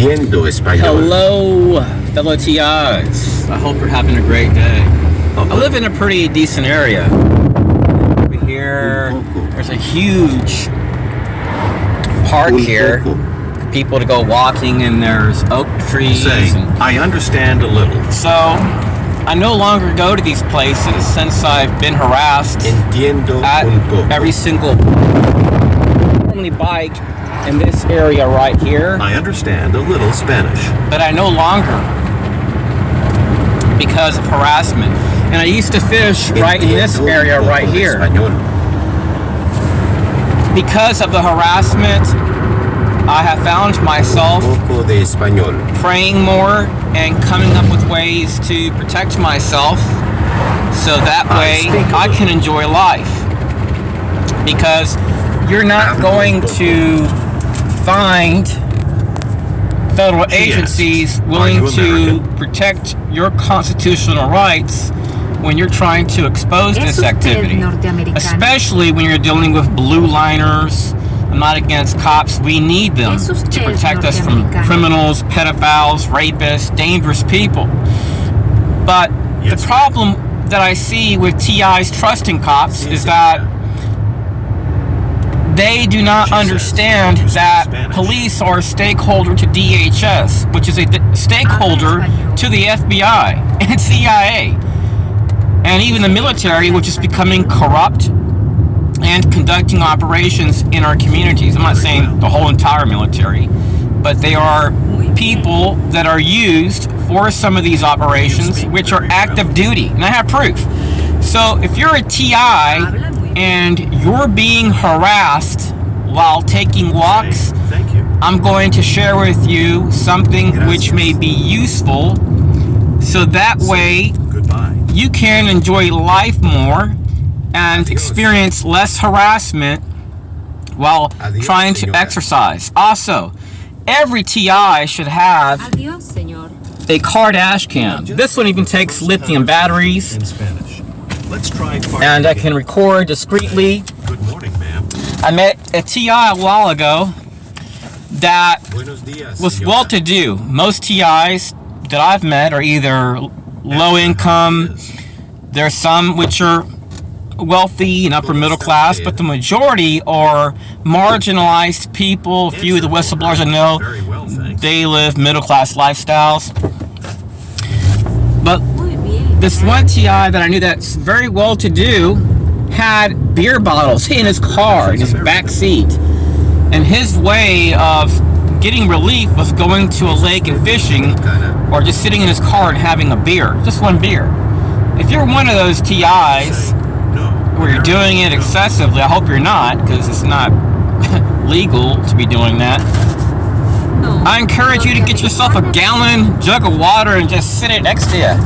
Entiendo español. Hello, fellow TIs. I hope you're having a great day. I live in a pretty decent area. Over here, there's a huge park here for people to go walking, and there's oak trees. I understand a little. So, I no longer go to these places since I've been harassed Entiendo at every single bike in this area right here. I understand a little Spanish. But I no longer, because of harassment. And I used to fish right in this area right here. Because of the harassment, I have found myself praying more and coming up with ways to protect myself so that way I can enjoy life. Because you're not going to find federal agencies willing to protect your constitutional rights when you're trying to expose this activity, especially when you're dealing with blue liners. I'm not against cops. We need them to protect us from criminals, pedophiles, rapists, dangerous people. But the problem that I see with TIs trusting cops is that they do not understand that police are a stakeholder to DHS, which is a stakeholder to the FBI and CIA, and even the military, which is becoming corrupt and conducting operations in our communities. I'm not saying the whole entire military, but they are people that are used for some of these operations, which are active duty, and I have proof. So if you're a TI and you're being harassed while taking walks, I'm going to share with you something which may be useful, so that way you can enjoy life more and experience less harassment while trying to exercise. Also, every TI should have a car dash cam. This one even takes lithium batteries. And I can record discreetly. Good morning, ma'am. I met a TI a while ago that was well-to-do. Most TIs that I've met are either low income. There's some which are wealthy and upper middle class, but the majority are marginalized people. A few of the whistleblowers I know, they live middle class lifestyles. But this one TI that I knew that's very well to do had beer bottles in his car, in his back seat. And his way of getting relief was going to a lake and fishing, or just sitting in his car and having a beer, just one beer. If you're one of those TIs where you're doing it excessively, I hope you're not, because it's not legal to be doing that. I encourage you to get yourself a gallon jug of water and just sit it next to you.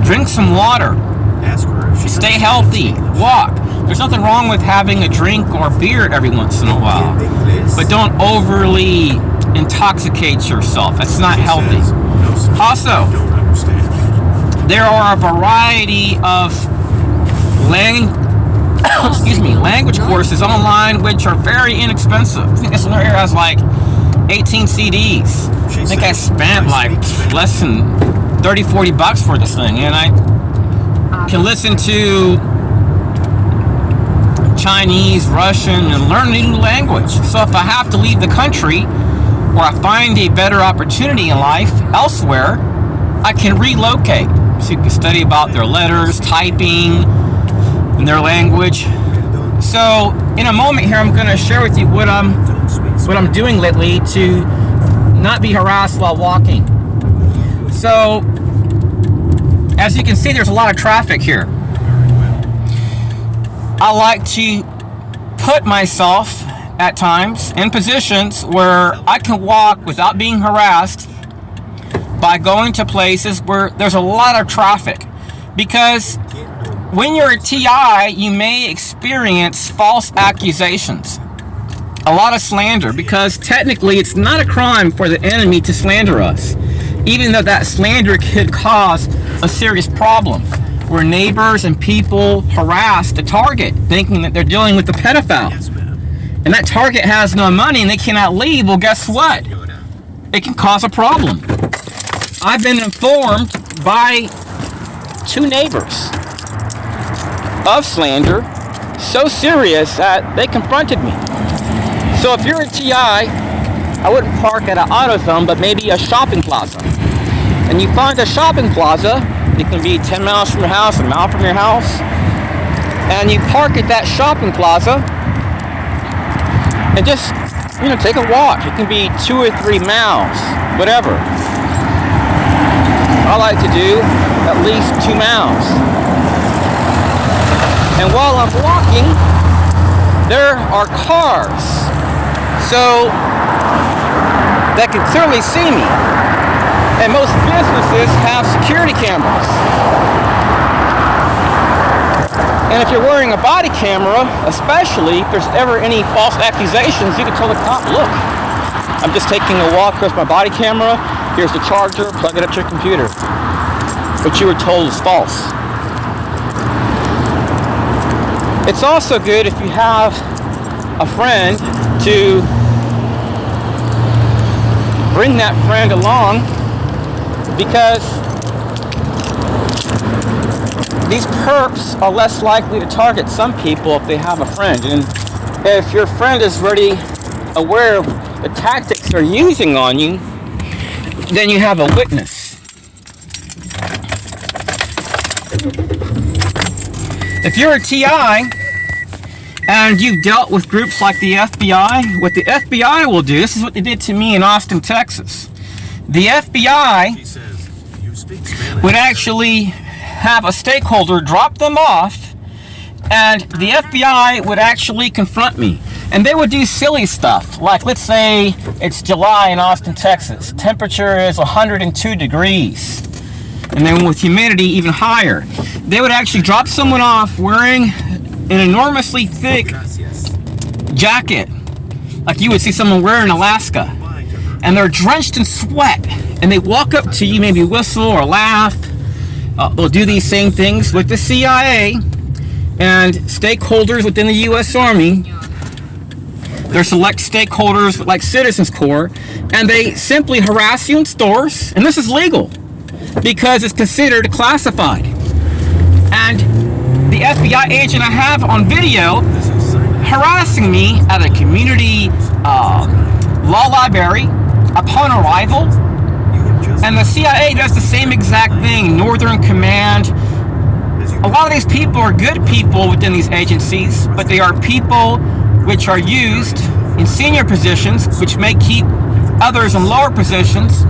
Drink some water. Stay healthy. Walk. There's nothing wrong with having a drink or beer every once in a while, but don't overly intoxicate yourself. That's not healthy. Also, there are a variety of language courses online which are very inexpensive. I think this one here has like 18 CDs. I think I spent like less than $30-40 for this thing, and I can listen to Chinese, Russian, and learn a new language. So if I have to leave the country, or I find a better opportunity in life elsewhere, I can relocate. So you can study about their letters, typing, and their language. So in a moment here, I'm going to share with you what I'm doing lately to not be harassed while walking. So as you can see, there's a lot of traffic here. I like to put myself at times in positions where I can walk without being harassed by going to places where there's a lot of traffic. Because when you're a TI, you may experience false accusations, a lot of slander, because technically it's not a crime for the enemy to slander us, even though that slander could cause a serious problem where neighbors and people harass the target thinking that they're dealing with the pedophile. And that target has no money and they cannot leave. Well, guess what? it can cause a problem. I've been informed by 2 neighbors of slander so serious that they confronted me. So if you're a TI, I wouldn't park at an AutoZone, but maybe a shopping plaza. And you find a shopping plaza, it can be 10 miles from your house, a mile from your house, and you park at that shopping plaza and just, take a walk. It can be 2 or 3 miles, whatever. I like to do at least 2 miles. And while I'm walking, there are cars. So that can clearly see me. And most businesses have security cameras. And if you're wearing a body camera, especially if there's ever any false accusations, you can tell the cop, look, I'm just taking a walk with my body camera. Here's the charger, plug it up to your computer. What you were told is false. It's also good if you have a friend to bring that friend along, because these perps are less likely to target some people if they have a friend. And if your friend is already aware of the tactics they're using on you, then you have a witness. If you're a TI and you've dealt with groups like the FBI, what the FBI will do, this is what they did to me in Austin, Texas. The FBI would actually have a stakeholder drop them off, and the FBI would actually confront me. And they would do silly stuff, like let's say it's July in Austin, Texas. Temperature is 102 degrees. And then with humidity even higher. They would actually drop someone off wearing an enormously thick jacket, like you would see someone wear in Alaska. And they're drenched in sweat. And they walk up to you, maybe whistle or laugh. They'll do these same things with the CIA and stakeholders within the U.S. Army. They're select stakeholders like Citizens Corps, and they simply harass you in stores, and this is legal because it's considered classified. And the FBI agent I have on video harassing me at a community law library upon arrival, and the CIA does the same exact thing. Northern Command. A lot of these people are good people within these agencies, but they are people which are used in senior positions, which may keep others in lower positions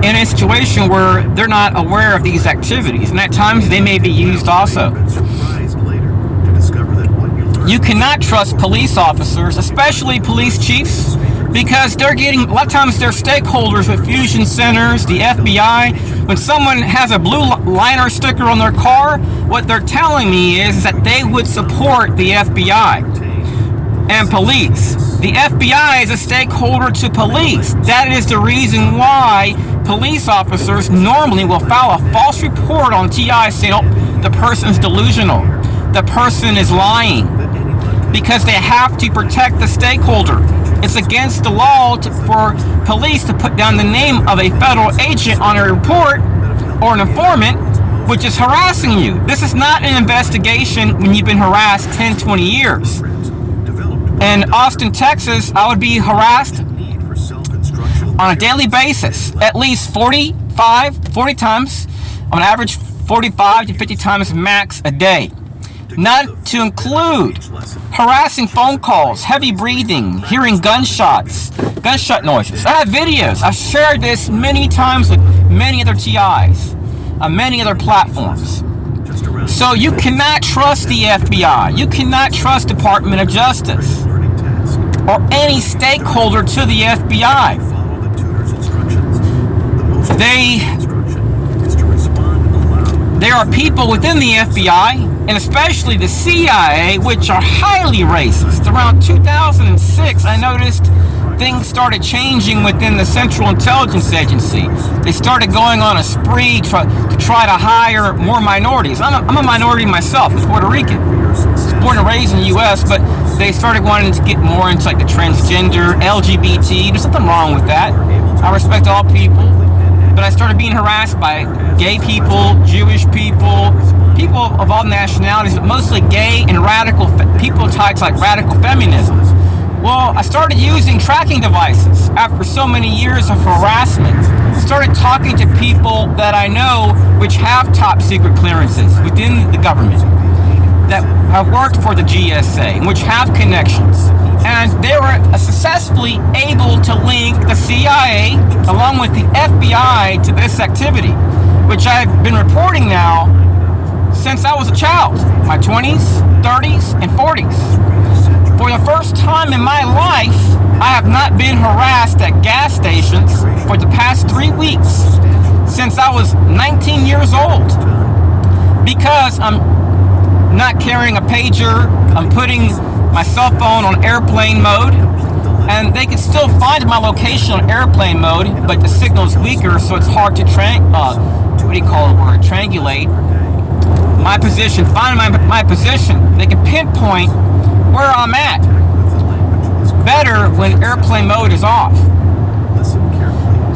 in a situation where they're not aware of these activities, and at times they may be used also. You cannot trust police officers, especially police chiefs, because they're getting, a lot of times they're stakeholders with fusion centers, the FBI. When someone has a blue liner sticker on their car, what they're telling me is that they would support the FBI and police. The FBI is a stakeholder to police. That is the reason why police officers normally will file a false report on TI saying, oh, the person's delusional, the person is lying, because they have to protect the stakeholder. It's against the law for police to put down the name of a federal agent on a report or an informant which is harassing you. This is not an investigation when you've been harassed 10, 20 years. In Austin, Texas, I would be harassed on a daily basis, at least 40 times, on average 45 to 50 times max a day. Not to include harassing phone calls, heavy breathing, hearing gunshot noises. I have videos. I've shared this many times with many other TIs on many other platforms. So you cannot trust the FBI. You cannot trust Department of Justice or any stakeholder to the FBI. There are people within the FBI, and especially the CIA, which are highly racist. Around 2006, I noticed things started changing within the Central Intelligence Agency. They started going on a spree to try to hire more minorities. I'm a minority myself. I'm Puerto Rican. I was born and raised in the U.S., but they started wanting to get more into like the transgender, LGBT. There's nothing wrong with that. I respect all people. But I started being harassed by gay people, Jewish people, people of all nationalities, but mostly gay and radical people tied to like radical feminism. Well, I started using tracking devices after so many years of harassment. Started talking to people that I know which have top secret clearances within the government, that have worked for the GSA, and which have connections. And they were successfully able to link the CIA along with the FBI to this activity, which I've been reporting now since I was a child, my 20s, 30s, and 40s. For the first time in my life, I have not been harassed at gas stations for the past 3 weeks since I was 19 years old, because I'm not carrying a pager, I'm putting my cell phone on airplane mode, and they can still find my location on airplane mode, but the signal's weaker, so it's hard to triangulate my position, find my position. They can pinpoint where I'm at better when airplane mode is off.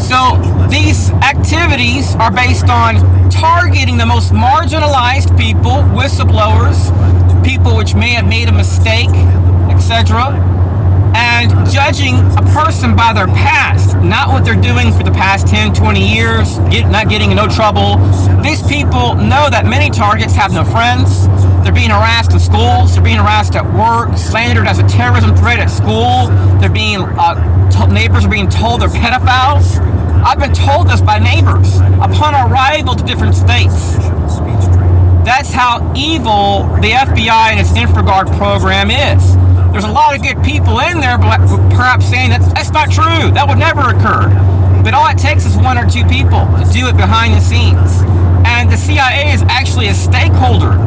So these activities are based on targeting the most marginalized people, whistleblowers, people which may have made a mistake, etc., and judging a person by their past, not what they're doing for the past 10, 20 years, not getting in no trouble. These people know that many targets have no friends. They're being harassed in schools. They're being harassed at work, slandered as a terrorism threat at school. They're being, neighbors are being told they're pedophiles. I've been told this by neighbors upon arrival to different states. That's how evil the FBI and its InfraGard program is. There's a lot of good people in there, but perhaps saying that's not true. That would never occur. But all it takes is one or two people to do it behind the scenes. And the CIA is actually a stakeholder,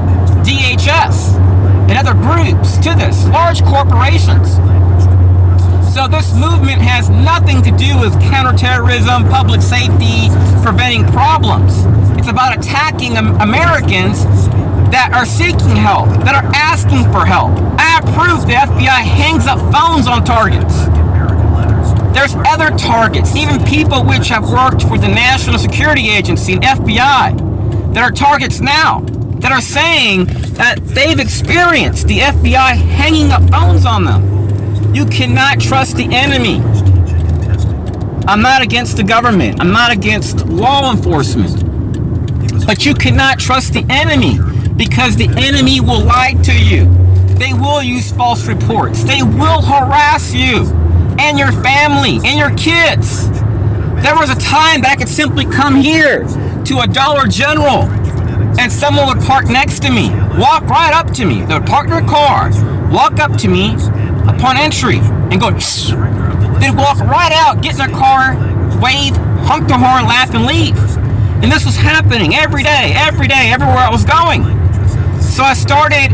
DHS, and other groups to this, large corporations. So this movement has nothing to do with counterterrorism, public safety, preventing problems. It's about attacking Americans that are seeking help, that are asking for help. I have proof the FBI hangs up phones on targets. There's other targets, even people which have worked for the National Security Agency and FBI, that are targets now, that are saying that they've experienced the FBI hanging up phones on them. You cannot trust the enemy. I'm not against the government. I'm not against law enforcement. But you cannot trust the enemy, because the enemy will lie to you. They will use false reports. They will harass you and your family and your kids. There was a time that I could simply come here to a Dollar General and someone would park next to me, walk right up to me. They would park their car, walk up to me upon entry and go, shh. They'd walk right out, get in their car, wave, honk the horn, laugh, and leave. And this was happening every day, everywhere I was going. So I started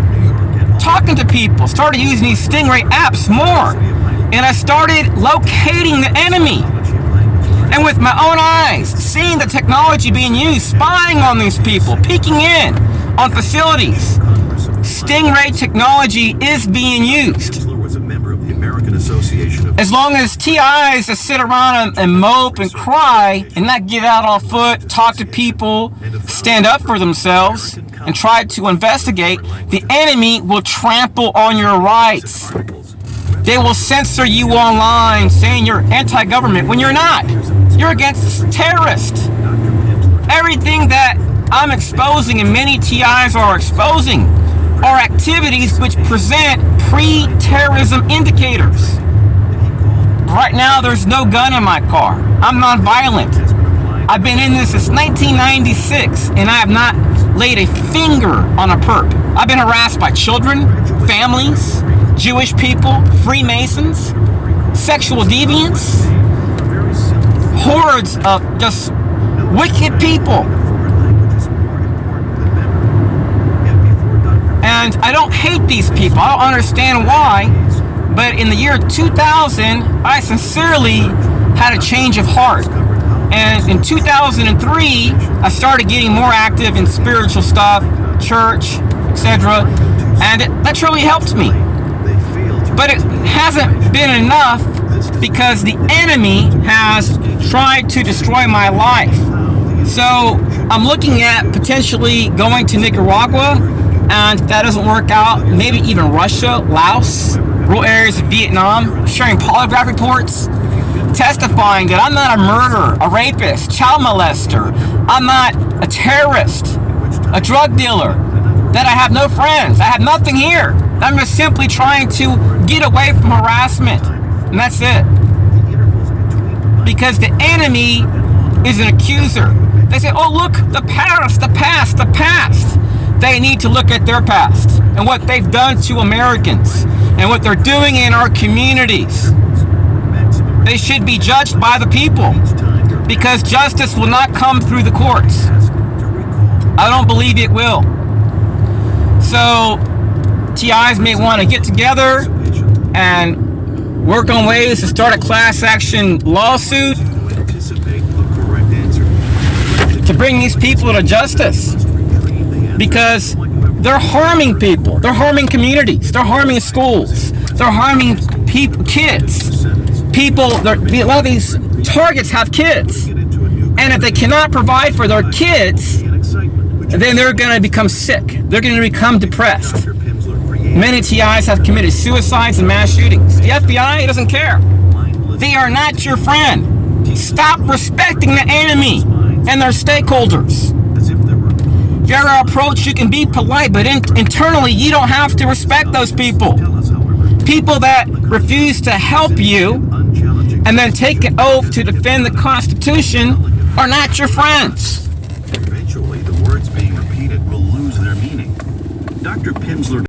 talking to people, started using these Stingray apps more, and I started locating the enemy. And with my own eyes, seeing the technology being used, spying on these people, peeking in on facilities. Stingray technology is being used. As long as TIs just sit around and mope and cry and not get out on foot, talk to people, stand up for themselves, and try to investigate, the enemy will trample on your rights. They will censor you online, saying you're anti-government when you're not. You're against terrorists. Everything that I'm exposing and many TIs are exposing are activities which present pre-terrorism indicators. Right now, there's no gun in my car. I'm non-violent. I've been in this since 1996, and I have not laid a finger on a perp. I've been harassed by children, families, Jewish people, Freemasons, sexual deviants, hordes of just wicked people. And I don't hate these people. I don't understand why. But in the year 2000, I sincerely had a change of heart. And in 2003, I started getting more active in spiritual stuff, church, etc. And that truly helped me. But it hasn't been enough because the enemy has tried to destroy my life. So I'm looking at potentially going to Nicaragua, and if that doesn't work out, maybe even Russia, Laos, rural areas of Vietnam, sharing polygraph reports, testifying that I'm not a murderer, a rapist, child molester, I'm not a terrorist, a drug dealer, that I have no friends, I have nothing here. I'm just simply trying to get away from harassment, and that's it. Because the enemy is an accuser. They say, oh look, the past, the past, the past. They need to look at their past and what they've done to Americans and what they're doing in our communities. They should be judged by the people, because justice will not come through the courts. I don't believe it will. So TIs may want to get together and work on ways to start a class action lawsuit to bring these people to justice, because they're harming people, they're harming communities, they're harming schools, they're harming people, kids. People, a lot of these targets have kids, and if they cannot provide for their kids, then they're going to become sick. They're going to become depressed. Many TIs have committed suicides and mass shootings. The FBI doesn't care. They are not your friend. Stop respecting the enemy and their stakeholders. Their approach, you can be polite, but internally you don't have to respect those people. People that refuse to help you and then take an oath to defend the Constitution are not your friends. Eventually, the words being repeated will lose their meaning. Dr. Pimsleur